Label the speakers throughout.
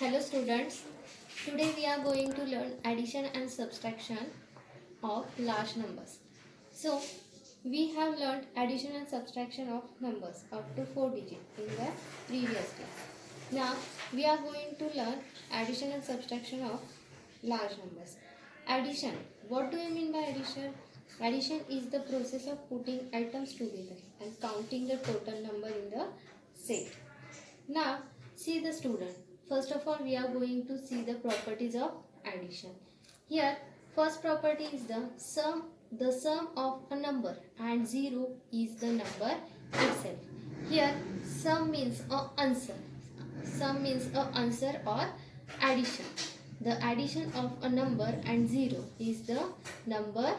Speaker 1: Hello students, today we are going to learn addition and subtraction of large numbers. So we have learned addition and subtraction of numbers up to 4 digits in the previous class. Now we are going to learn addition and subtraction of large numbers. Addition. What do you mean by addition? Addition is the process of putting items together and counting the total number in the set. Now, see the student. First of all, we are going to see the properties of addition. Here, first property is the sum of a number, and 0 is the number itself. Here, sum means a answer. Sum means a answer or addition. The addition of a number and 0 is the number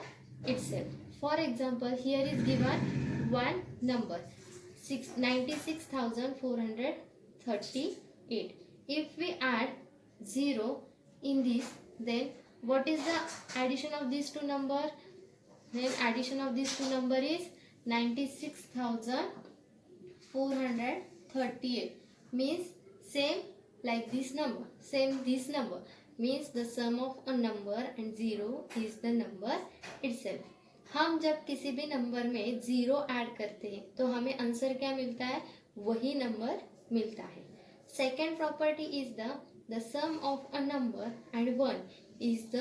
Speaker 1: itself. For example, here is given one number 96,438. If we add 0 in this, then what is the addition of these two numbers? Then addition of these two numbers is 96,438. Means same like this number. Same this number. Means the sum of a number and 0 is the number itself. हम जब किसी भी number में 0 add करते हैं तो हमें answer क्या मिलता है? वही नंबर मिलता है. Second property is the sum of a number and 1 is the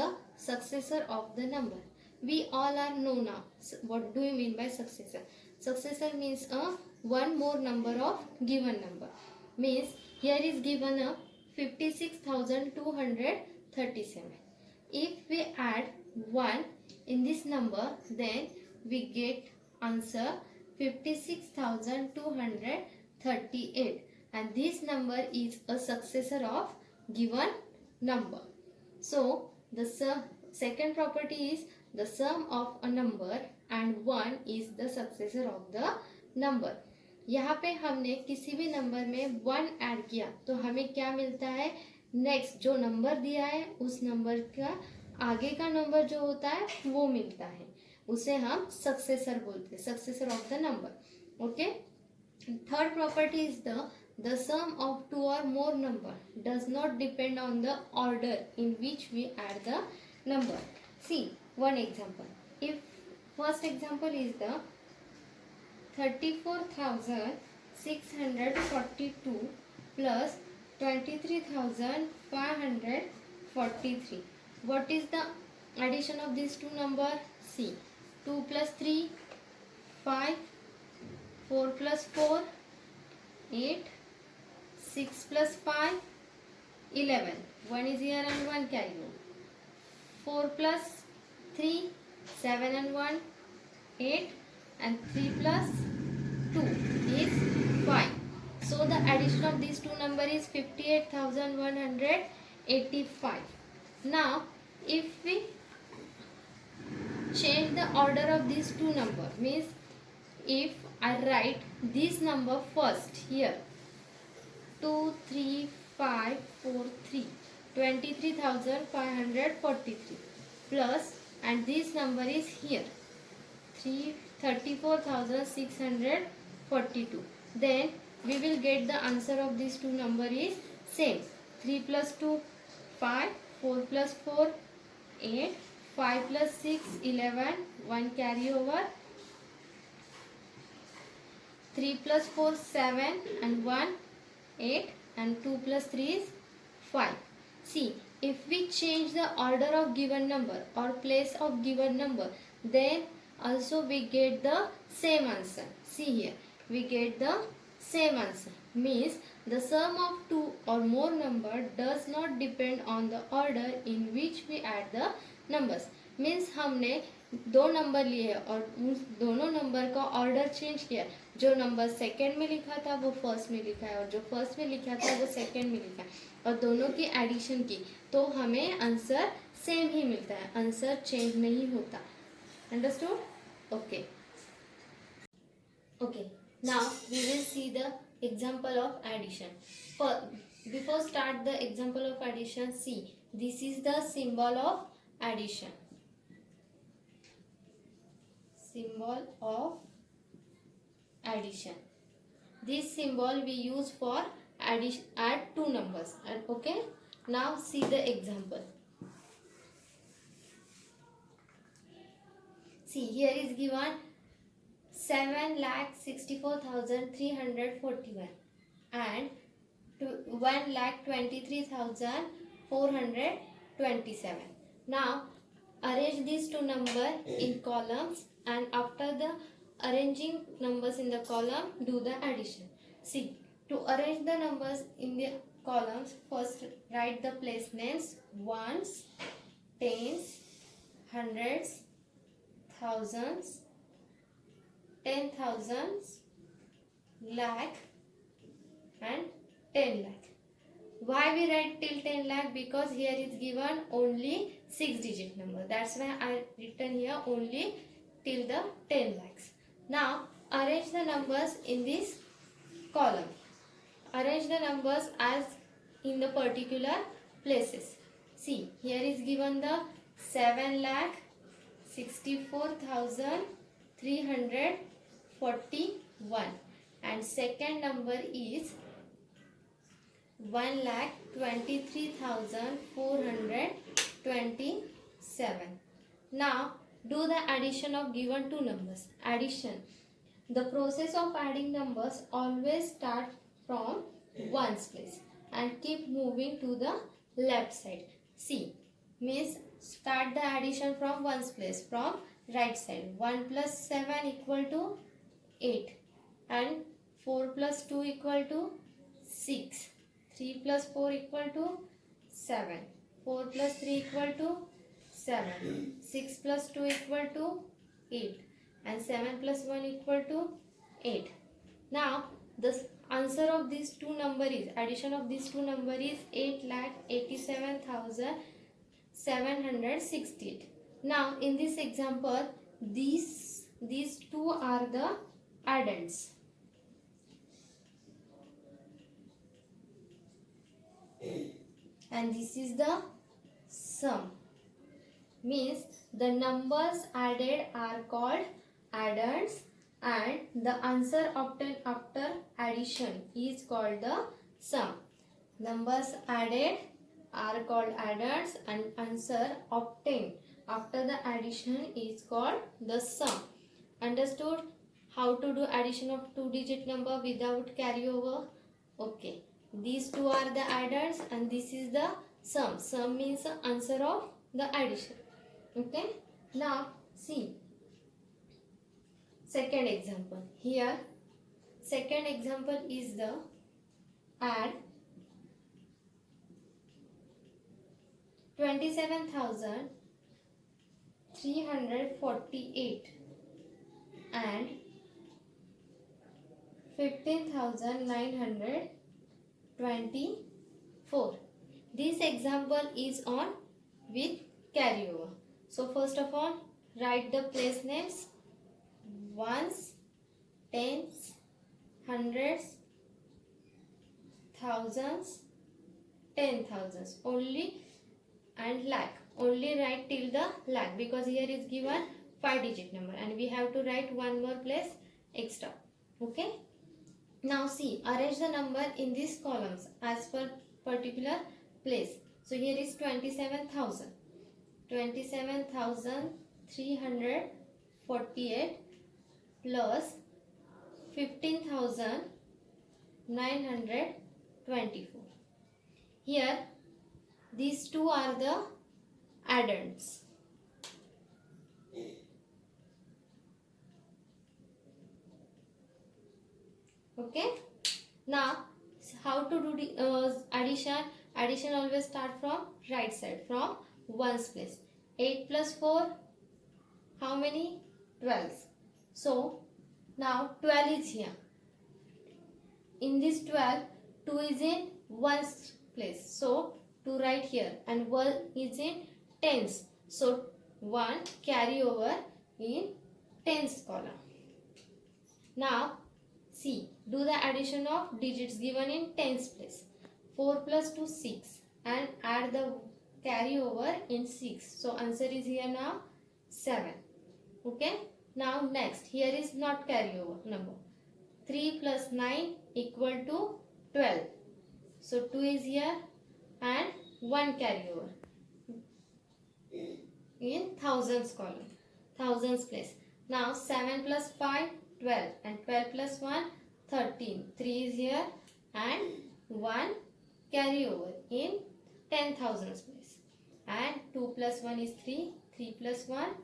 Speaker 1: successor of the number. We all are know now. What do you mean by successor? Successor means a one more number of given number. Means here is given a 56,237. If we add 1 in this number, then we get answer 56,238, and this number is a successor of given number. So the second property is the sum of a number and 1 is the successor of the number. यहाँ पे हमने किसी भी number में 1 add किया तो हमें क्या मिलता है? नेक्स्ट जो नंबर दिया है उस नंबर का आगे का नंबर जो होता है वो मिलता है, उसे हम सक्सेसर बोलते हैं, successor of the number. Okay. Third property is the sum of 2 or more number does not depend on the order in which we add the number. See one example. If first example is the 34,642 plus 23,543. What is the addition of these two numbers? See, 2 plus 3 5, 4 plus 4 8, 6 plus 5 11. 1 is here and 1 carry over. 4 plus 3 7 and 1 8, and 3 plus 2 is 5. So the addition of these two numbers is 58,185. Now if we change the order of these two numbers, means if I write this number first here 23543 23,543 plus, and this number is here 34,642, then we will get the answer of these two number is same. 3 plus 2 5, 4 plus 4 8, 5 plus 6 11, 1 carry over, 3 plus 4 7 and 1 8, and 2 plus 3 is 5. See, if we change the order of given number or place of given number, then also we get the same answer. See here, we get the same answer. Means the sum of 2 or more number does not depend on the order in which we add the numbers. Means हमने दो number लिए और उस दोनों number का order change किया. जो number second में लिखा था वो फर्स्ट में लिखा है, और जो फर्स्ट में लिखा था वो सेकंड में लिखा है, और दोनों की एडिशन की तो हमें आंसर सेम ही मिलता है, आंसर चेंज नहीं होता. Understood? Okay. Okay, now we will see the example of addition. Before start the example of addition, see, this is the symbol of addition. Symbol of addition. This symbol we use for add two numbers. And okay, now see the example. See, here is given 7,64,341 and 1,23,427. Now arrange these two numbers in columns, and after the arranging numbers in the column, do the addition. See, to arrange the numbers in the columns, first write the place names: ones, tens, hundreds, thousands, 10,000s, lakh and 10 lakh. Why we write till 10 lakh? Because here is given only 6-digit number. That's why I written here only till the 10 lakhs. Now arrange the numbers in this column. Arrange the numbers as in the particular places. See, here is given the 7,64,341 and second number is 1,23,427. Now do the addition of given two numbers. Addition. The process of adding numbers always start from ones place and keep moving to the left side. See, means start the addition from ones place, from right side. 1 plus 7 equal to 8 and 4 plus 2 equal to 6. 3 plus 4 equal to 7. 4 plus 3 equal to 7. 6 plus 2 equal to 8. And 7 plus 1 equal to 8. Now, the answer of these two numbers is, addition of these two numbers is 8,87,768. Now, in this example, these two are the addends. And this is the sum. Means the numbers added are called addends and the answer obtained after addition is called the sum. Numbers added are called addends and answer obtained after the addition is called the sum. Understood how to do addition of two-digit number without carryover? Okay. These two are the addends and this is the sum. Sum means the answer of the addition. Okay. Now see second example. Here second example is the add 27,348 and 15,924. This example is on with carryover. So first of all, write the place names: ones, tens, hundreds, thousands, 10,000s only, and lakh. Only write till the lakh because here is given 5-digit number and we have to write one more place extra. Okay. Now see, arrange the number in these columns as per particular place. So here is 27,000. 27,348 plus 15,924. Here these two are the addends. Okay. Now how to do the addition? Addition always start from right side, from ones place. 8 plus 4, how many? 12. So now 12 is here. In this 12, 2 is in ones place. So 2 right here and 1 is in tens. So 1 carry over in tens column. Now see, do the addition of digits given in tens place. 4 plus 2, 6 and add the carry over in 6. So answer is here now 7. Okay. Now next, here is not carry over number. 3 plus 9 equal to 12. So 2 is here and 1 carryover in thousands column, thousands place. Now 7 plus 5, 12, and 12 plus 1, 13. 3 is here and 1 carryover in 10,000s place. And 2 plus 1 is 3, 3 plus 1,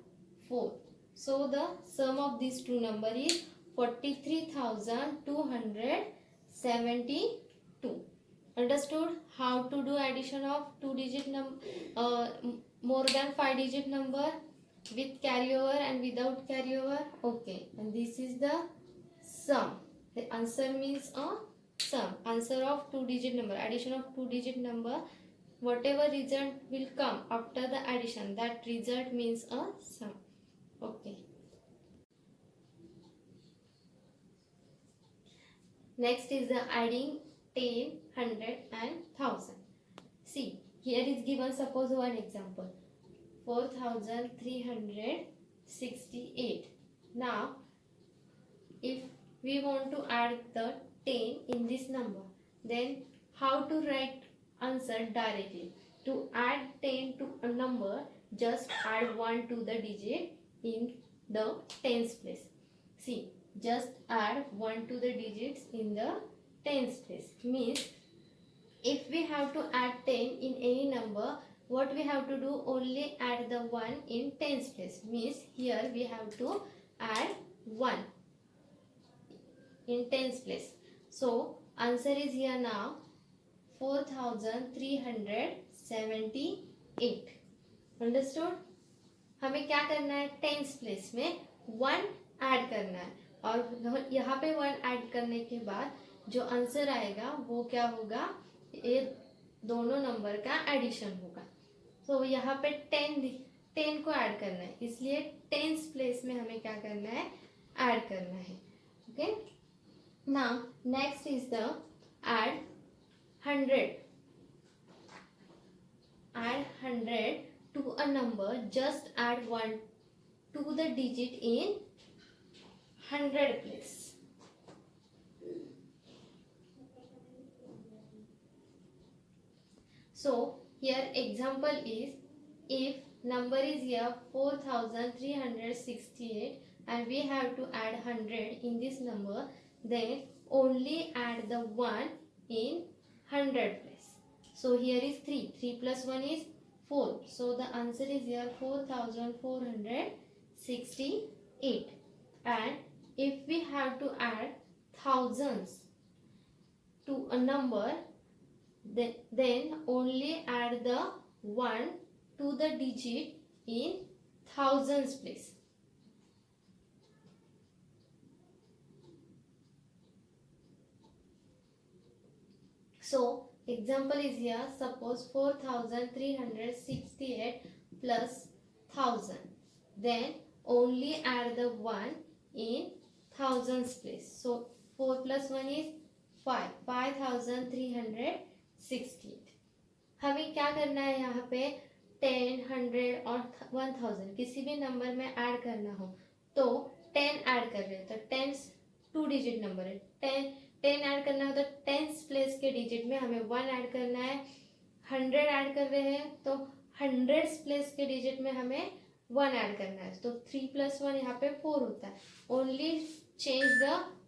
Speaker 1: 4. So the sum of these two numbers is 43,272. Understood how to do addition of two digit more than 5 digit number with carryover and without carryover? Okay, and this is the sum. The answer means a sum. Answer of two digit number, addition of two digit number. Whatever result will come after the addition, that result means a sum. Okay. Next is the adding 10, 100 and 1000. See, here is given, suppose one example, 4368. Now, if we want to add the 10 in this number, then how to write answer directly? To add 10 to a number, just add 1 to the digit in the tens place. See, just add 1 to the digits in the tens place. Means if we have to add 10 in any number, what we have to do? Only add the 1 in tens place. Means here we have to add 1 in tens place. So answer is here now 4378. Understood? हमें क्या करना है? Tens place में 1 add करना है और यहाँ पे 1 ऐड करने के बाद जो आंसर आएगा वो क्या होगा? ये दोनों नंबर का एडिशन होगा. तो यहाँ पे 10 को ऐड करना है, इसलिए टेंस प्लेस में हमें क्या करना है? ऐड करना है. Okay. Now next is the add 100. Add 100 to a number, just add 1 to the digit in 100 place. So here example is, if number is here 4368 and we have to add 100 in this number, then only add the 1 in 100 place. So here is 3. 3 plus 1 is 4. So the answer is here 4468. And if we have to add thousands to a number, then only add the 1 to the digit in thousands place. So example is here, suppose 4368 plus 1000. Then only add the 1 in thousands place. So 4 plus 1 is 5. 5368. हमें क्या करना है? यहाँ पे 10, 100 और 1000 किसी भी number में ऐड करना हो तो 10 ऐड कर रहे हैं तो 10 टू डिजिट नंबर है. 10 ऐड करना हो तो टेंस प्लेस के डिजिट में हमें 1 ऐड करना है. 100 ऐड कर रहे हैं तो हंड्रेड्स प्लेस के डिजिट में हमें 1 ऐड करना है. तो 3 plus 1 यहाँ पे 4 होता है. Only change the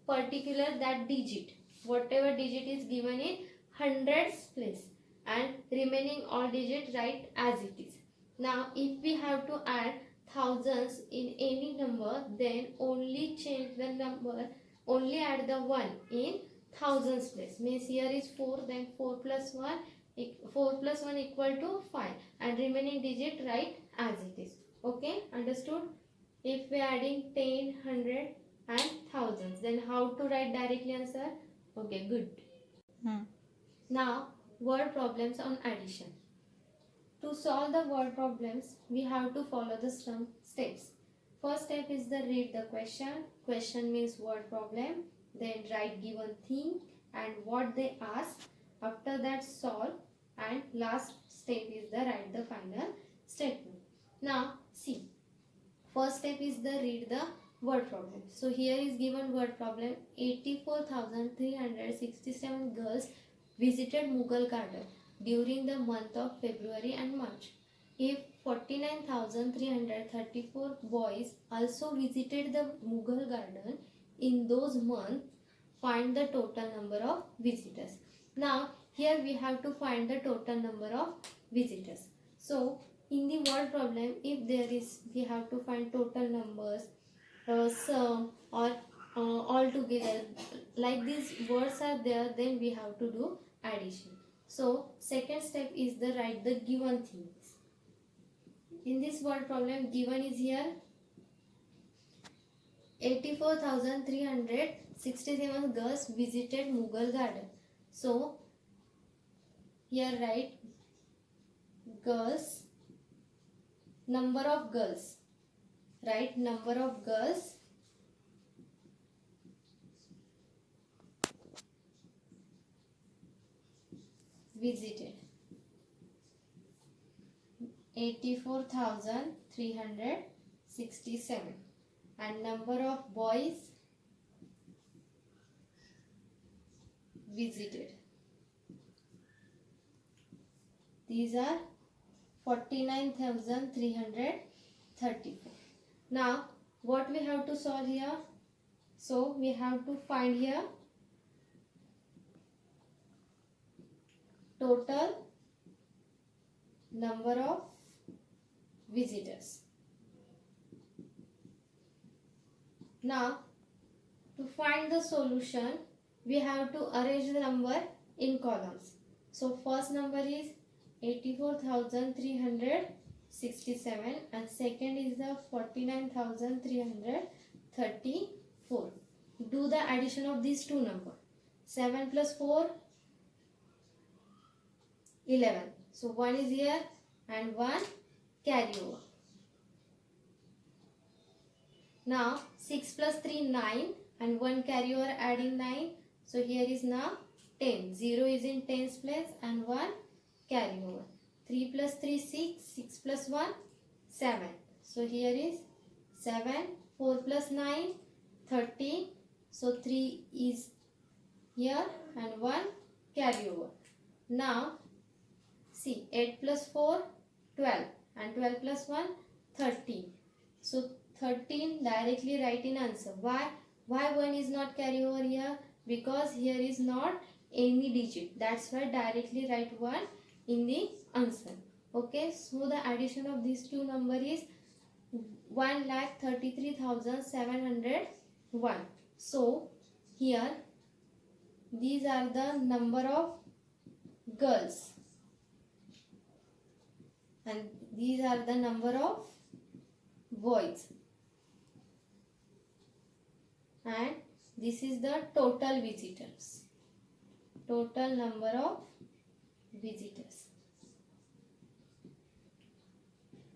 Speaker 1: particular that digit, what ever digit is given in hundreds place, and remaining all digit write as it is. Now if we have to add thousands in any number, then only change the number, only add the 1 in thousands place. Means here is 4, then 4 plus 1 equal to 5, and remaining digit write as it is. Okay, understood? If we are adding 10, 100 and thousands, then how to write directly answer? Okay, good. Now word problems on addition. To solve the word problems, we have to follow the some steps. First step is the read the question. Question means word problem. Then write given thing and what they ask. After that solve, and last step is the write the final statement. Now see, first step is the read the word problem. So here is given word problem: 84,367 girls visited Mughal garden during the month of February and March. If 49,334 boys also visited the Mughal garden in those months, find the total number of visitors. Now here we have to find the total number of visitors. So in the word problem, if there is, we have to find total numbers, sum, or all together, like these words are there, then we have to do addition. So second step is the write the given things. In this word problem, given is here 84,367 girls visited Mughal garden. So here write girls, number of girls, write number of girls visited, 84,367, and number of boys visited, these are 49,334. Now what we have to solve here? So we have to find here total number of visitors. Now to find the solution, we have to arrange the number in columns. So first number is 84,367 and second is the 49,334. Do the addition of these two numbers. 7 plus 4, 11. So 1 is here and 1 carry over. Now 6 plus 3, 9, and 1 carry over, adding 9. So here is now 10. 0 is in tens place and 1 carry over. 3 plus 3, 6. 6 plus 1, 7. So here is 7. 4 plus 9, 13. So 3 is here and 1 carry over. Now see, 8 plus 4, 12, and 12 plus 1, 13. So 13 directly write in answer. Why 1 is not carry over here? Because here is not any digit. That's why directly write 1 in the answer. Okay, so the addition of these two number is 1,33,701. So here these are the number of girls and these are the number of boys, and this is the total visitors, total number of visitors.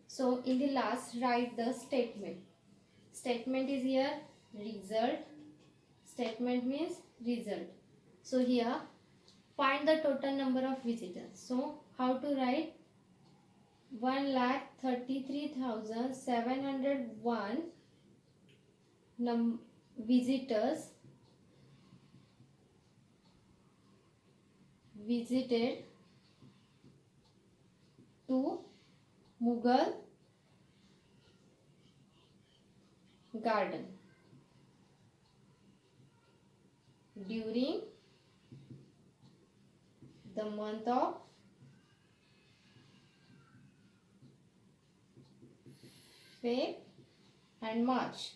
Speaker 1: So in the last, write the statement. Statement is here result. Statement means result. So here find the total number of visitors. So how to write? 1,33,701 visitors visited to Mughal garden during the month of Feb and March.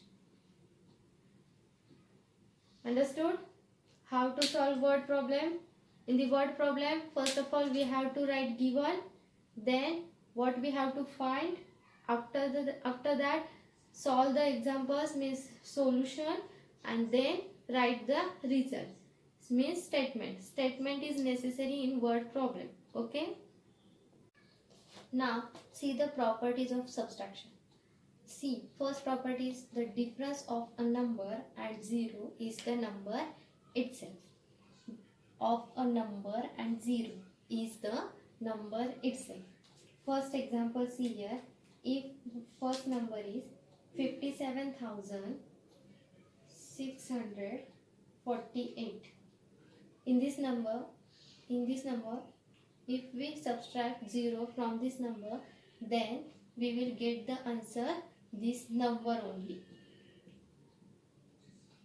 Speaker 1: Understood? How to solve word problem? In the word problem, first of all we have to write given, then what we have to find. After that solve the examples, means solution, and then write the result, means statement. Statement is necessary in word problem. Okay. Now see the properties of subtraction. See, first property is the difference of a number and 0 is the number itself. Of a number and 0 is the number itself. First example, see here. If first number is 57,648. In this number, in this number, if we subtract 0 from this number, then we will get the answer this number only.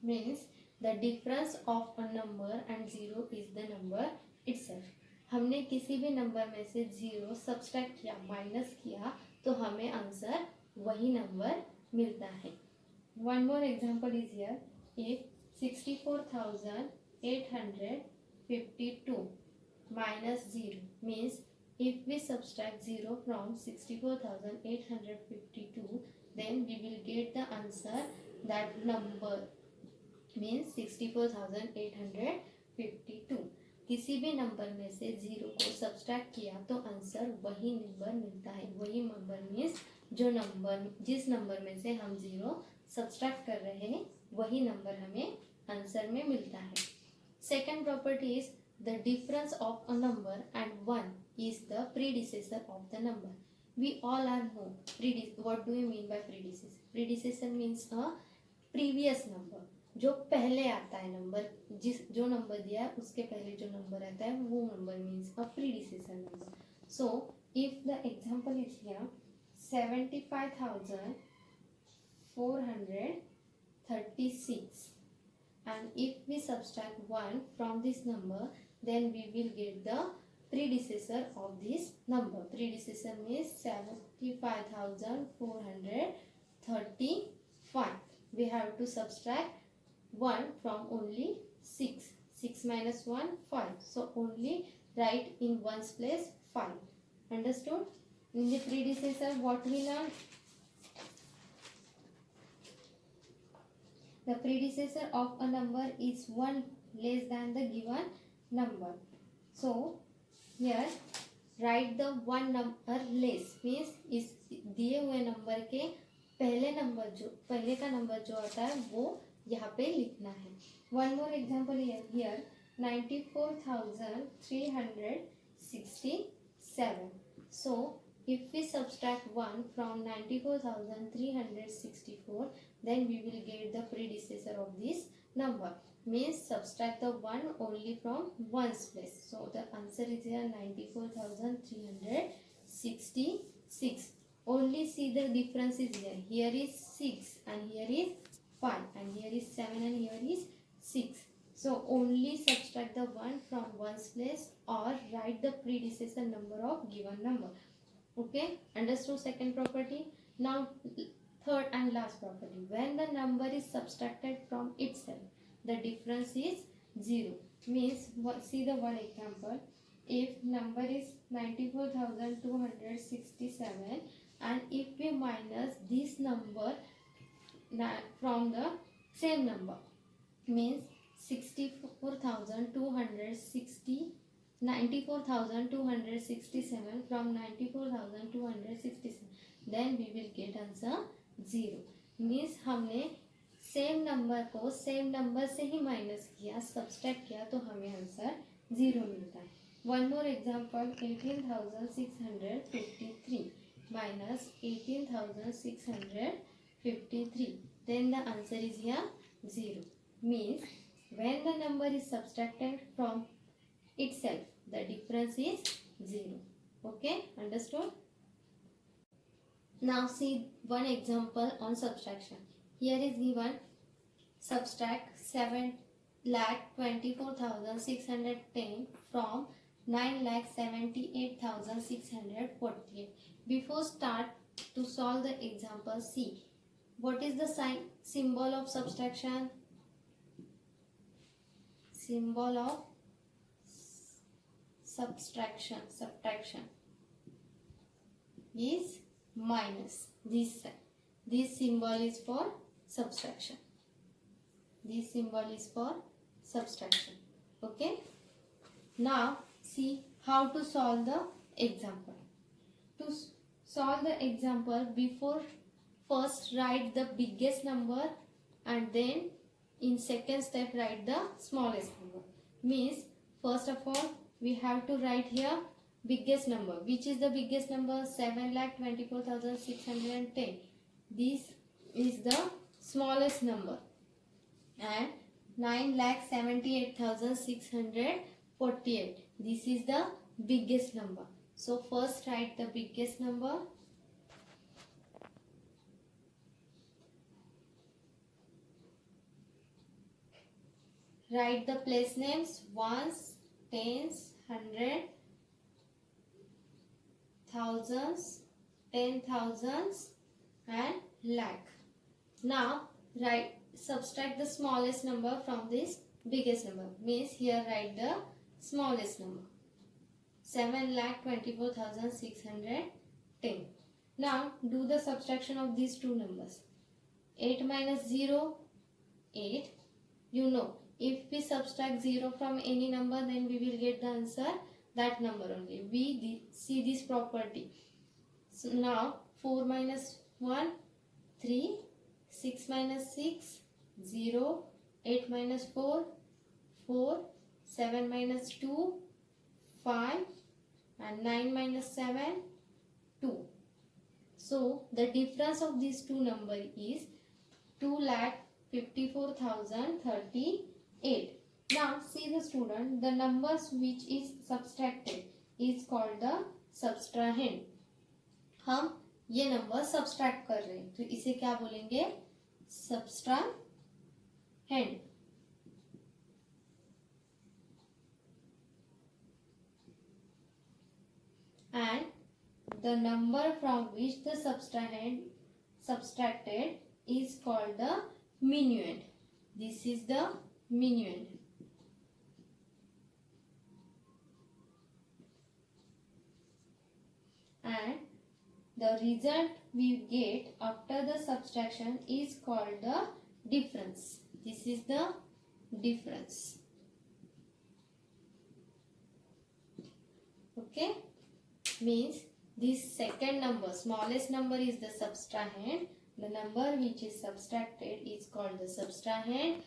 Speaker 1: Means the difference of a number and 0 is the number itself. हमने किसी भी number में से 0 subtract किया, minus किया, तो हमें answer वही नंबर मिलता है. One more example is here. If 64,852 minus 0 means if we subtract 0 from 64,852, then we will get the answer that number means 64,852. किसी भी नंबर में से 0 को सब्सट्रैक्ट किया तो आंसर वही नंबर मिलता है. वही नंबर मीन्स जो नंबर जिस नंबर में से हम 0 सब्सट्रैक्ट कर रहे हैं वही नंबर हमें आंसर में मिलता है. Second property is the difference of a number and 1 is the predecessor of the number. We all are know what do you mean by predecessor? Predecessor means a previous number. जो पहले आता है number, जो number दिया है उसके पहले जो नंबर आता है वो number means a predecessor number. So if the example is here 75,436 and if we subtract 1 from this number, then we will get the predecessor of this number. Predecessor means 75,435. We have to subtract 1 from only 6. 6 minus 1, 5. So only write in one's place 5. Understood? In the predecessor, what we learned? The predecessor of a number is 1 less than the given number. So here write the one number less means इस दिए हुए number के पहले का number जो आता है वो यहाँ पे लिखना है. One more example here 94,367. So if we subtract 1 from 94,364, then we will get the predecessor of this number. Means subtract the 1 only from one's place. So the answer is here 94,366. Only see the difference is here. Here is 6 and here is 5 and here is 7 and here is 6. So only subtract the 1 from one's place or write the predecessor number of given number. Okay, understood second property. Now third and last property. When the number is subtracted from itself, the difference is 0. Means see the one example. If number is 94,267 and if we minus this number from the same number, means 94,267 from 94,267, then we will get answer 0. Means हमने same number को same number से ही minus किया, subtract किया, तो हमें answer 0 मिलता है. One more example 18,653 minus 18,653, then the answer is here 0. Means when the number is subtracted from itself, the difference is 0. Okay, understood? Now see one example on subtraction. Here is given subtract 7,24,610 from 9,78,648. Before start to solve the example, see what is the symbol of subtraction. Symbol of subtraction is minus. This symbol is for subtraction. This symbol is for subtraction. Okay, now see how to solve the example. To solve the example, before first write the biggest number and then in second step write the smallest number. Means first of all we have to write here biggest number. Which is the biggest number? 7,24,610. This is the smallest number and 9,78,648. This is the biggest number. So first write the biggest number. Write the place names: ones, tens, hundred, thousands, 10,000s and lakh. Now subtract the smallest number from this biggest number. Means here write the smallest number. 7,24,610. Now do the subtraction of these two numbers. 8 minus 0, 8. You know, if we subtract 0 from any number, then we will get the answer that number only. We see this property. So now 4 minus 1, 3. 6 minus 6, 0. 8 minus 4, 4. 7 minus 2, 5. And 9 minus 7, 2. So the difference of these two numbers is 2,54,038. Now see the student, the numbers which is subtracted is called the subtrahend. हम ये number subtract कर रहे हैं तो इसे क्या बोलेंगे? सब्सट्राहेंड. And the number from which the subtracted is called the minuend. This is the minuend. And the result we get after the subtraction is called the difference. This is the difference. Okay? Means this second number, smallest number is the subtrahend. The number which is subtracted is called the subtrahend.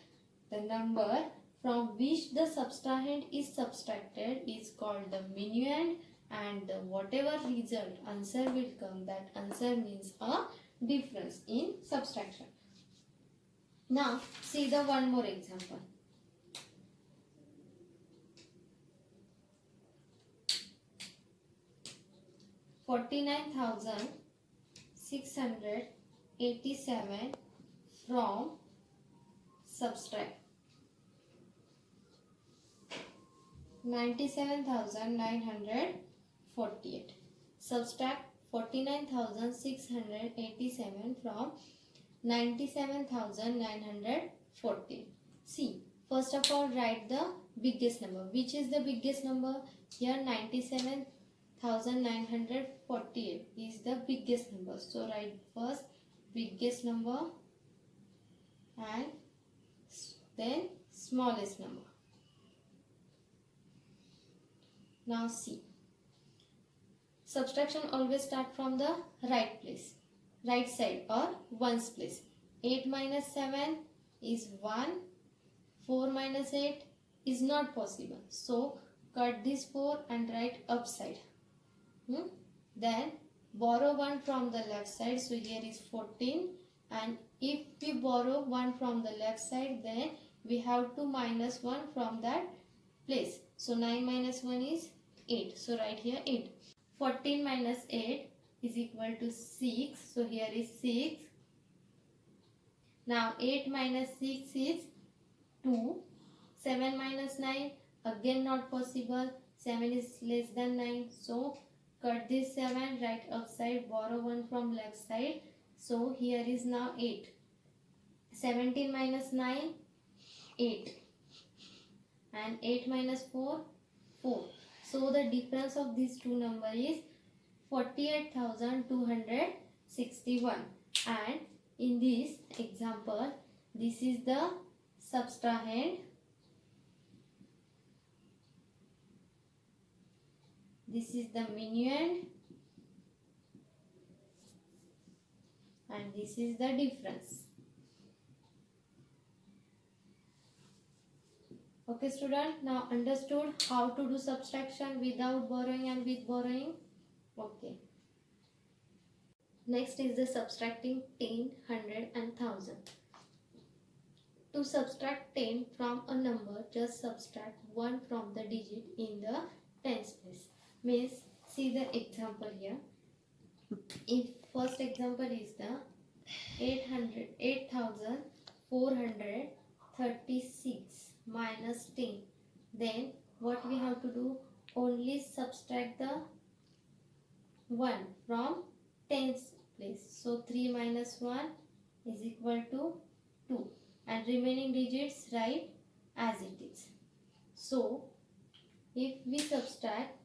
Speaker 1: The number from which the subtrahend is subtracted is called the minuend. And whatever result answer will come, that answer means a difference in subtraction. Now see the one more example. 49,687 from subtract 97,948. Subtract 49,687 from 97,940. See, first of all write the biggest number. Which is the biggest number? Here 97,948 is the biggest number. So write first biggest number and then smallest number. Now see, subtraction always start from the right place, right side or ones place. 8 minus 7 is 1. 4 minus 8 is not possible. So cut this 4 and write upside. Then borrow 1 from the left side. So here is 14. And if we borrow 1 from the left side, then we have to minus 1 from that place. So 9 minus 1 is 8. So write here 8. 14 minus 8 is equal to 6. So here is 6. Now 8 minus 6 is 2. 7 minus 9 again not possible. 7 is less than 9. So cut this 7, write upside, borrow 1 from left side. So here is now 8. 17 minus 9, 8. And 8 minus 4, 4. So the difference of these two numbers is 48,261. And in this example, this is the subtrahend. This is the minuend. And this is the difference. Okay student, now understood how to do subtraction without borrowing and with borrowing? Okay. Next is the subtracting 10, 100 and 1000. To subtract 10 from a number, just subtract 1 from the digit in the tens place. Means, see the example here. If first example is the 8,436 minus 10, then what we have to do? Only subtract the 1 from tens place. So 3 minus 1 is equal to 2, and remaining digits write as it is. So if we subtract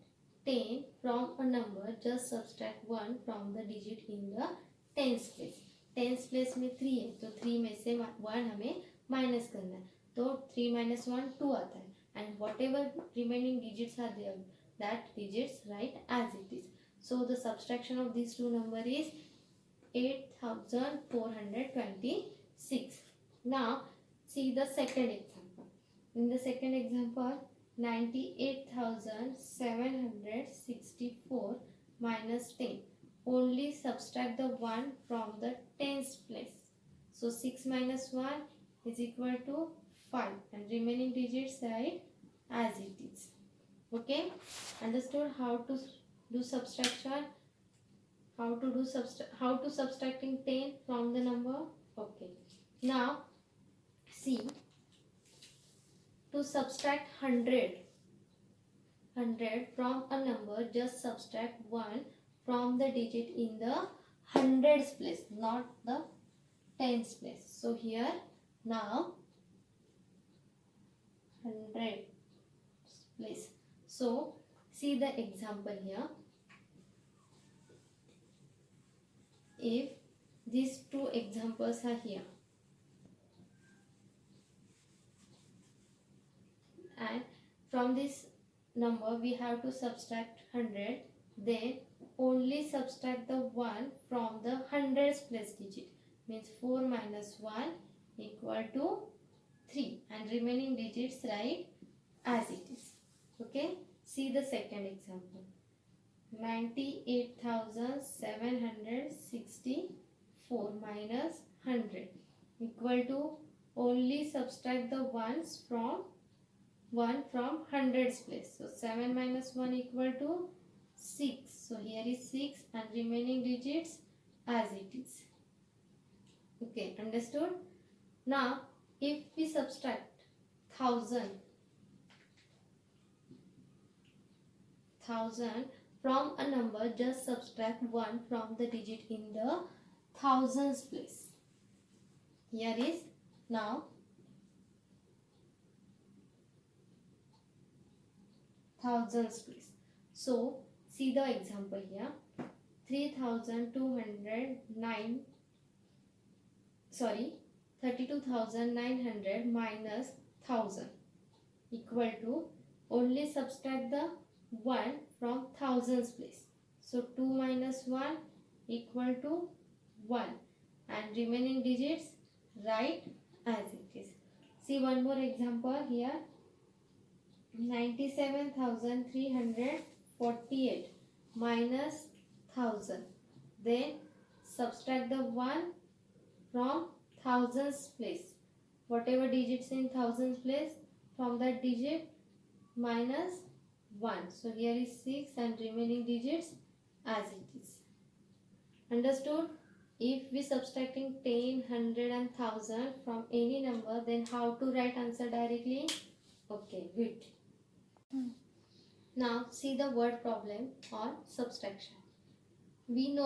Speaker 1: 10 from a number, just subtract 1 from the digit in the tens place. Tens place में 3 है, तो 3 में से 1 हमें minus करना है, तो 3 minus 1 2 आता है, and whatever remaining digits are there, that digits write as it is. So the subtraction of these two number is 8,426. Now see the second example. In the second example, 98,764 minus 10. Only subtract the 1 from the tens place. So 6 minus 1 is equal to 5, and remaining digits write as it is. Okay, understood how to do subtraction? How to subtracting 10 from the number? Okay, now see, to subtract 100 from a number, just subtract 1 from the digit in the hundreds place, not the tens place. So here now 100 place. So see the example here. If these two examples are here, and from this number we have to subtract 100, then only subtract the 1 from the hundreds place digit. Means 4 minus 1 equal to 3, and remaining digits write as it is. Okay, see the second example. 98,764 minus 100 equal to, only subtract the 1 from hundreds place. So 7 minus 1 equal to 6. So here is 6, and remaining digits as it is. Okay, understood? Now if we subtract 1000 from a number, just subtract 1 from the digit in the thousands place. Here is now thousands place. So see the example here. 32,900 minus 1000 equal to, only subtract the 1 from thousands place. So 2 minus 1 equal to 1, and remaining digits write as it is. See one more example here. 97,348 minus 1000. Then subtract the 1 from thousands place. Whatever digits in thousands place, from that digit minus 1. So here is 6, and remaining digits as it is. Understood? If we subtracting 10, 100 and 1000 from any number, then how to write answer directly? Okay, good. Now see the word problem or subtraction. We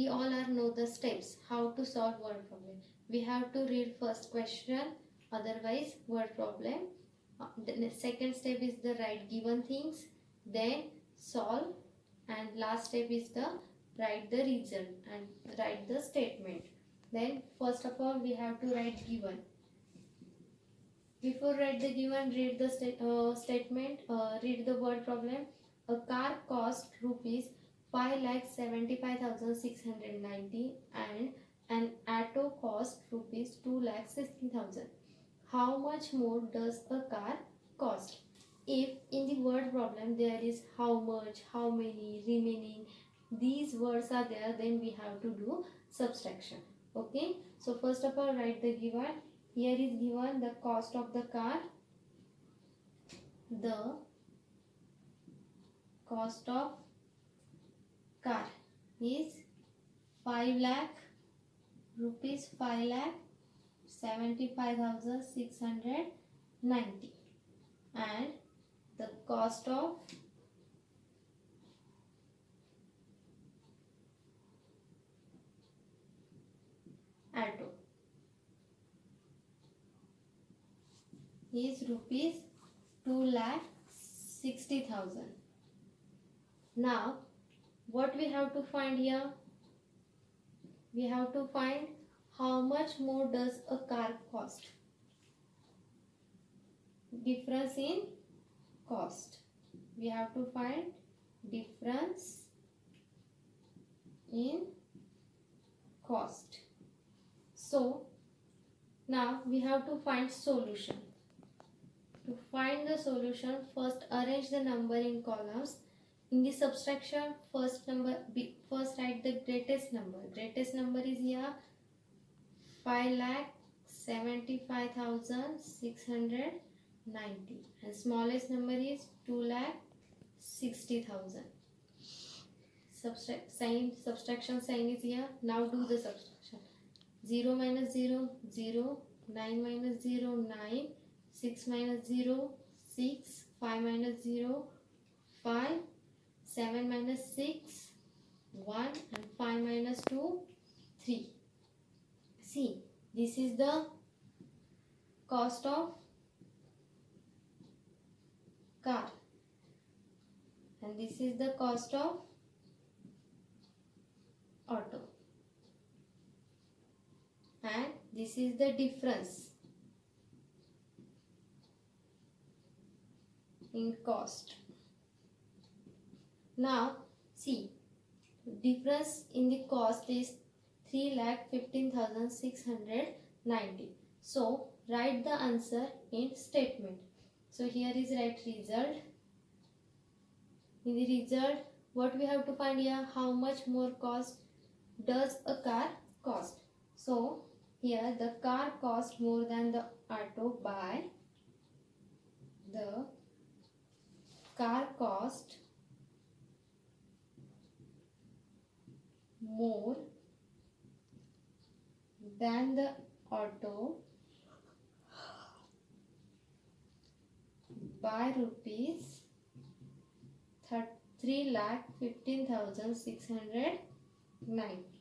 Speaker 1: all know the steps how to solve word problem. We have to read first question, otherwise word problem. The second step is the write given things, then solve, and last step is the write the result and write the statement. Then first of all we have to write given. Before write the given, read the statement, read the word problem. A car cost rupees 5,75,690 and an auto cost rupees 2,60,000. How much more does a car cost? If in the word problem there is how much, how many, remaining, these words are there, then we have to do subtraction. Okay, so first of all write the given. Here is given the cost of the car. The cost of car is 5 lakh rupees, 5 lakh 75,690, and the cost of auto is rupees 2,60,000. Now what we have to find here? We have to find how much more does a car cost. Difference in cost. We have to find difference in cost. So now we have to find solution. To find the solution, first arrange the number in columns. In the subtraction, first write the greatest number. Greatest number is here 5,75,690, and smallest number is 2,60,000. Subtraction sign is here. Now do the subtraction. 0 minus 0, 0. 9 minus 0, 9. 6 minus 0, 6. 5 minus 0, 5. 7 minus 6, 1, and 5 minus 2, 3. See, this is the cost of car, and this is the cost of auto, and this is the difference in cost. Now see, difference in the cost is 3,15,690. So write the answer in statement. So here is write result. In the result, what we have to find here? How much more cost does a car cost? So here the car cost more than the auto by the car cost more than the auto by rupees 3,15,690.